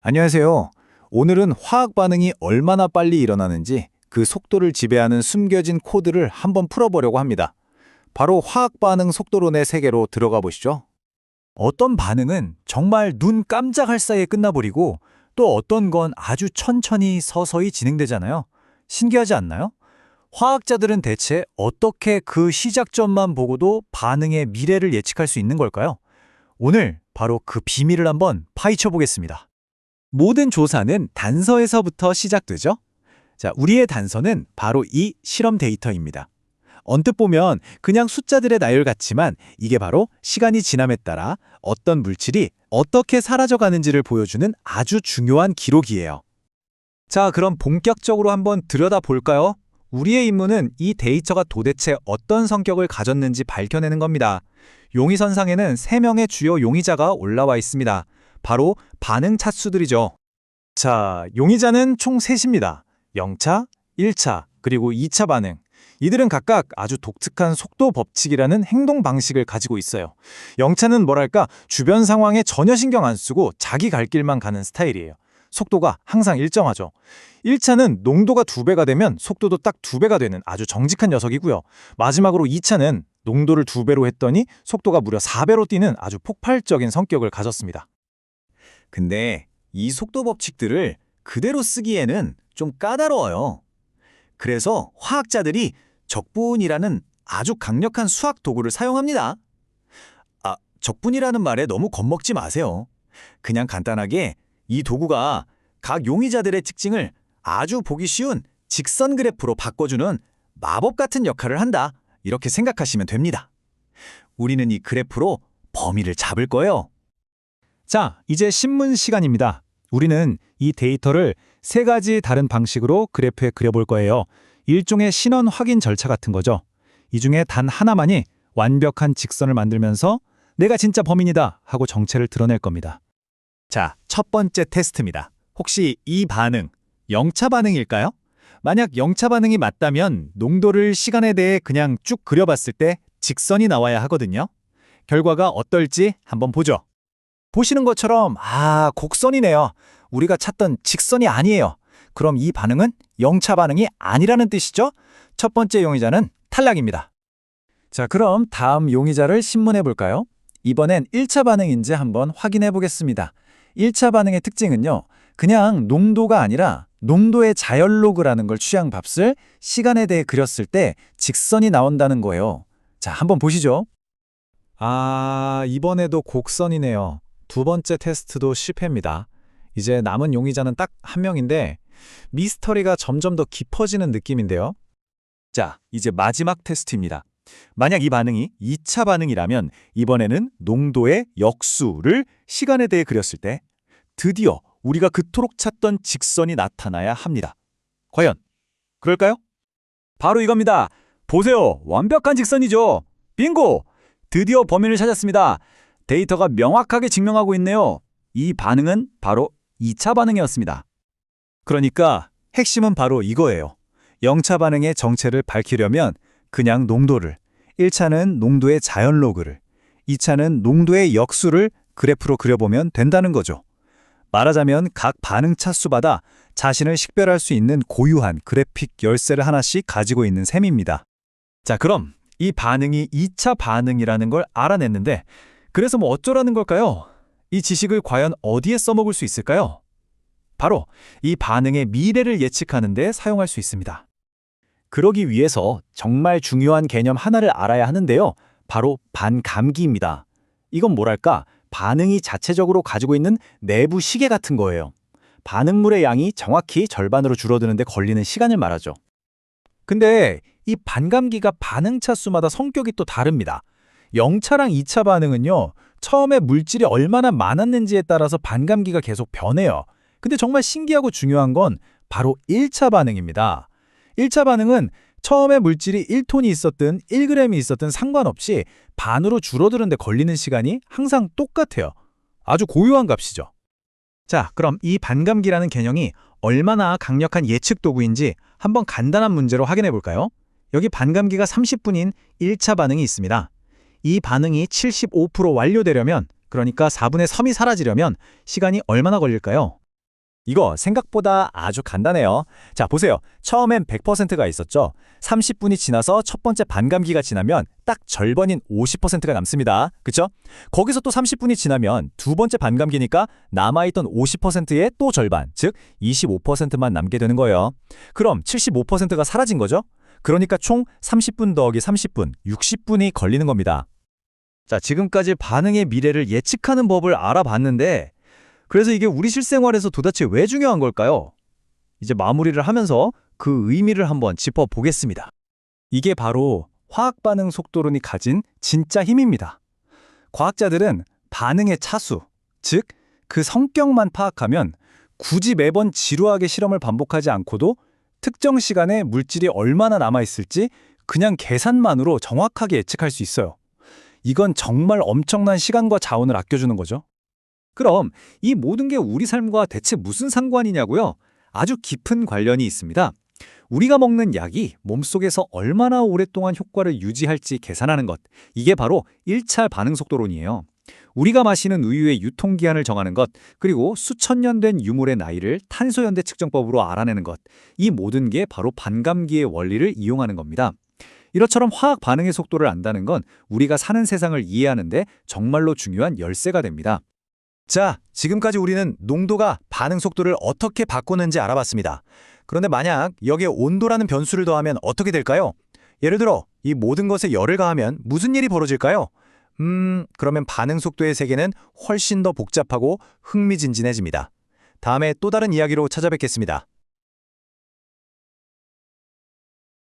안녕하세요. 오늘은 화학 반응이 얼마나 빨리 일어나는지 그 속도를 지배하는 숨겨진 코드를 한번 풀어보려고 합니다. 바로 화학 반응 속도론의 세계로 들어가 보시죠. 어떤 반응은 정말 눈 깜짝할 사이에 끝나버리고 또 어떤 건 아주 천천히 서서히 진행되잖아요. 신기하지 않나요? 화학자들은 대체 어떻게 그 시작점만 보고도 반응의 미래를 예측할 수 있는 걸까요? 오늘 바로 그 비밀을 한번 파헤쳐 보겠습니다. 모든 조사는 단서에서부터 시작되죠. 자, 우리의 단서는 바로 이 실험 데이터입니다. 언뜻 보면 그냥 숫자들의 나열 같지만 이게 바로 시간이 지남에 따라 어떤 물질이 어떻게 사라져가는지를 보여주는 아주 중요한 기록이에요. 자, 그럼 본격적으로 한번 들여다볼까요? 우리의 임무는 이 데이터가 도대체 어떤 성격을 가졌는지 밝혀내는 겁니다. 용의선상에는 3명의 주요 용의자가 올라와 있습니다. 바로 반응 차수들이죠. 자, 용의자는 총 셋입니다. 0차, 1차, 그리고 2차 반응. 이들은 각각 아주 독특한 속도 법칙이라는 행동 방식을 가지고 있어요. 0차는 뭐랄까 주변 상황에 전혀 신경 안 쓰고 자기 갈 길만 가는 스타일이에요. 속도가 항상 일정하죠. 1차는 농도가 2배가 되면 속도도 딱 2배가 되는 아주 정직한 녀석이고요. 마지막으로 2차는 농도를 2배로 했더니 속도가 무려 4배로 뛰는 아주 폭발적인 성격을 가졌습니다. 근데 이 속도 법칙들을 그대로 쓰기에는 좀 까다로워요. 그래서 화학자들이 적분이라는 아주 강력한 수학 도구를 사용합니다. 적분이라는 말에 너무 겁먹지 마세요. 그냥 간단하게 이 도구가 각 용의자들의 특징을 아주 보기 쉬운 직선 그래프로 바꿔주는 마법 같은 역할을 한다. 이렇게 생각하시면 됩니다. 우리는 이 그래프로 범위를 잡을 거예요. 자, 이제 신문 시간입니다. 우리는 이 데이터를 3가지 다른 방식으로 그래프에 그려볼 거예요. 일종의 신원 확인 절차 같은 거죠. 이 중에 단 하나만이 완벽한 직선을 만들면서 내가 진짜 범인이다 하고 정체를 드러낼 겁니다. 자, 첫 번째 테스트입니다. 혹시 이 반응, 0차 반응일까요? 만약 0차 반응이 맞다면 농도를 시간에 대해 그냥 쭉 그려봤을 때 직선이 나와야 하거든요. 결과가 어떨지 한번 보죠. 보시는 것처럼 곡선이네요. 우리가 찾던 직선이 아니에요. 그럼 이 반응은 0차 반응이 아니라는 뜻이죠? 첫 번째 용의자는 탈락입니다. 자, 그럼 다음 용의자를 신문해 볼까요? 이번엔 1차 반응인지 한번 확인해 보겠습니다. 1차 반응의 특징은요. 그냥 농도가 아니라 농도의 자연로그라는 걸 취향값을 시간에 대해 그렸을 때 직선이 나온다는 거예요. 자, 한번 보시죠. 이번에도 곡선이네요. 두 번째 테스트도 실패입니다. 이제 남은 용의자는 딱 한 명인데 미스터리가 점점 더 깊어지는 느낌인데요. 자, 이제 마지막 테스트입니다. 만약 이 반응이 2차 반응이라면 이번에는 농도의 역수를 시간에 대해 그렸을 때 드디어 우리가 그토록 찾던 직선이 나타나야 합니다. 과연 그럴까요? 바로 이겁니다. 보세요. 완벽한 직선이죠. 빙고! 드디어 범인을 찾았습니다. 데이터가 명확하게 증명하고 있네요. 이 반응은 바로 2차 반응이었습니다. 그러니까 핵심은 바로 이거예요. 0차 반응의 정체를 밝히려면 그냥 농도를, 1차는 농도의 자연로그를, 2차는 농도의 역수를 그래프로 그려보면 된다는 거죠. 말하자면 각 반응 차수마다 자신을 식별할 수 있는 고유한 그래픽 열쇠를 하나씩 가지고 있는 셈입니다. 자, 그럼 이 반응이 2차 반응이라는 걸 알아냈는데 그래서 어쩌라는 걸까요? 이 지식을 과연 어디에 써먹을 수 있을까요? 바로 이 반응의 미래를 예측하는 데 사용할 수 있습니다. 그러기 위해서 정말 중요한 개념 하나를 알아야 하는데요. 바로 반감기입니다. 이건 뭐랄까? 반응이 자체적으로 가지고 있는 내부 시계 같은 거예요. 반응물의 양이 정확히 절반으로 줄어드는데 걸리는 시간을 말하죠. 근데 이 반감기가 반응 차수마다 성격이 또 다릅니다. 0차랑 2차 반응은요. 처음에 물질이 얼마나 많았는지에 따라서 반감기가 계속 변해요. 근데 정말 신기하고 중요한 건 바로 1차 반응입니다. 1차 반응은 처음에 물질이 1톤이 있었든 1g이 있었든 상관없이 반으로 줄어드는데 걸리는 시간이 항상 똑같아요. 아주 고유한 값이죠. 자, 그럼 이 반감기라는 개념이 얼마나 강력한 예측 도구인지 한번 간단한 문제로 확인해 볼까요? 여기 반감기가 30분인 1차 반응이 있습니다. 이 반응이 75% 완료되려면, 그러니까 4분의 3이 사라지려면 시간이 얼마나 걸릴까요? 이거 생각보다 아주 간단해요. 자, 보세요. 처음엔 100%가 있었죠. 30분이 지나서 첫 번째 반감기가 지나면 딱 절반인 50%가 남습니다. 그쵸? 거기서 또 30분이 지나면 두 번째 반감기니까 남아있던 50%의 또 절반, 즉 25%만 남게 되는 거예요. 그럼 75%가 사라진 거죠? 그러니까 총 30분 더하기 30분, 60분이 걸리는 겁니다. 자, 지금까지 반응의 미래를 예측하는 법을 알아봤는데 그래서 이게 우리 실생활에서 도대체 왜 중요한 걸까요? 이제 마무리를 하면서 그 의미를 한번 짚어보겠습니다. 이게 바로 화학 반응 속도론이 가진 진짜 힘입니다. 과학자들은 반응의 차수, 즉 그 성격만 파악하면 굳이 매번 지루하게 실험을 반복하지 않고도 특정 시간에 물질이 얼마나 남아있을지 그냥 계산만으로 정확하게 예측할 수 있어요. 이건 정말 엄청난 시간과 자원을 아껴주는 거죠. 그럼 이 모든 게 우리 삶과 대체 무슨 상관이냐고요? 아주 깊은 관련이 있습니다. 우리가 먹는 약이 몸속에서 얼마나 오랫동안 효과를 유지할지 계산하는 것, 이게 바로 1차 반응 속도론이에요. 우리가 마시는 우유의 유통기한을 정하는 것, 그리고 수천 년 된 유물의 나이를 탄소연대 측정법으로 알아내는 것, 이 모든 게 바로 반감기의 원리를 이용하는 겁니다. 이것처럼 화학 반응의 속도를 안다는 건 우리가 사는 세상을 이해하는데 정말로 중요한 열쇠가 됩니다. 자, 지금까지 우리는 농도가 반응 속도를 어떻게 바꾸는지 알아봤습니다. 그런데 만약 여기에 온도라는 변수를 더하면 어떻게 될까요? 예를 들어 이 모든 것에 열을 가하면 무슨 일이 벌어질까요? 그러면 반응 속도의 세계는 훨씬 더 복잡하고 흥미진진해집니다. 다음에 또 다른 이야기로 찾아뵙겠습니다.